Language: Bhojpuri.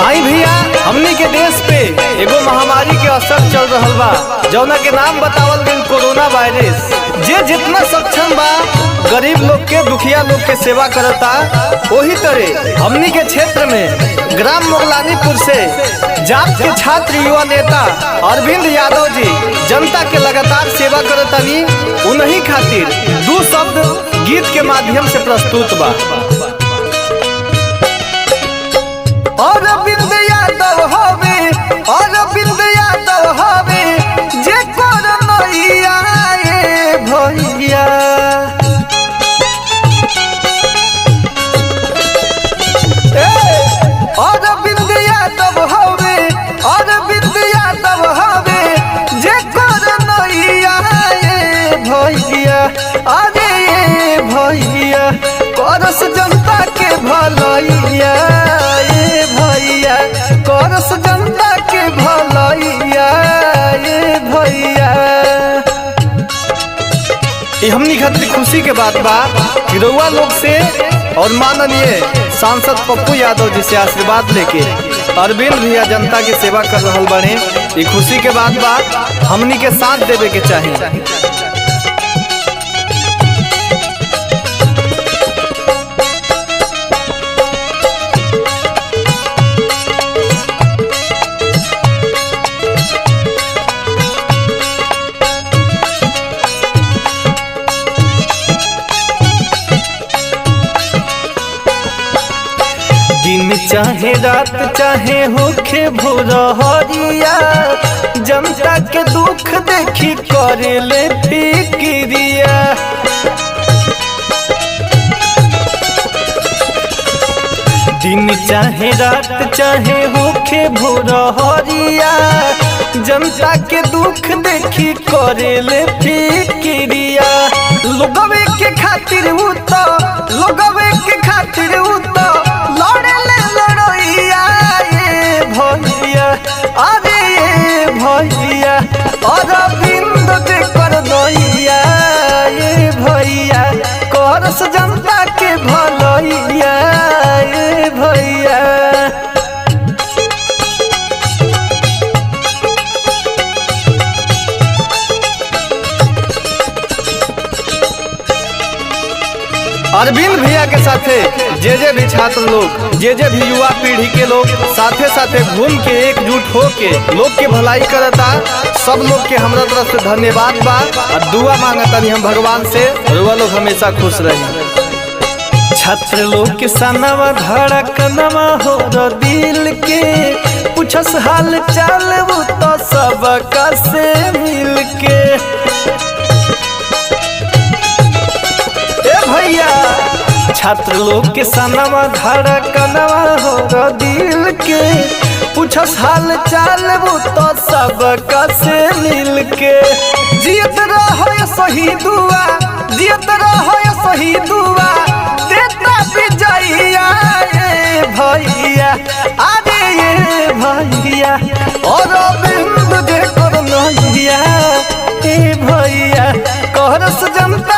आई भैया, हमनी के देश पे एगो महामारी के असर चल रहल बा, जौना के नाम बतावल गइल कोरोना वायरस। जे जितना सक्षम बा गरीब लोग के, दुखिया लोग के सेवा करता, वही तरह हमनी के क्षेत्र में ग्राम मोगलानीपुर से जाप के छात्र युवा नेता अरविंद यादव जी जनता के लगातार सेवा करतानी। उन्हीं खातिर दो शब्द गीत के माध्यम से प्रस्तुत बा। अरविंद यादव होवे, अरविंद यादव होवे, जे कोरोना भैया अरविंद यादव होवे, अरविंद यादव होवे, जे कोरोना भैया। अरे भैया करस जनता के भलैया, भैया करस जनता के भलैया भैया। हमनी खातिर खुशी के बात बा कि रउआ लोग से और माननीय सांसद पप्पू यादव जी से आशीर्वाद लेके अरविंद भैया जनता की सेवा कर रहल बने। ये खुशी के बात बा, हमनी के साथ देवे के चाहिए। दिन चाहे रात चाहे होखे भोर हरिया, जनता के दुख देखी करे ले फिक्रिया। दिन चाहे रात चाहे होखे भोर हरिया, जनता के दुख देखी करे ले फिक्रिया। लोगवे के खातिर उ तो, लोगवे के खातिर उ तो भैया। अरे भैया अरविंद जे कर दैया, भैया करस जनता के भलैया भैया। अरविंद भैया के साथे जे भी छात्र लोग, जे भी युवा पीढ़ी के लोग साथे साथे घूम के एकजुट होके लोग के भलाई करता। सब लोग के हमरा तरफ से धन्यवाद बा और दुआ मांगतानी हम भगवान से, रुआ लोग हमेशा खुश रही। छात्र लोग के सनवा धड़कनवा हो दिल के, पूछस हाल चाल वो तो सबका से मिल के। भैया छात्र लोग के सनवा धड़कनवा हो दिल के, पूछस हाल चाल वो तो सबका से मिल के। जियत रहो सही दुआ, जियत रहो सही दुआ, देता विजया भैया। अरे भैया अरविंद जे करनैया भैया, करस जनता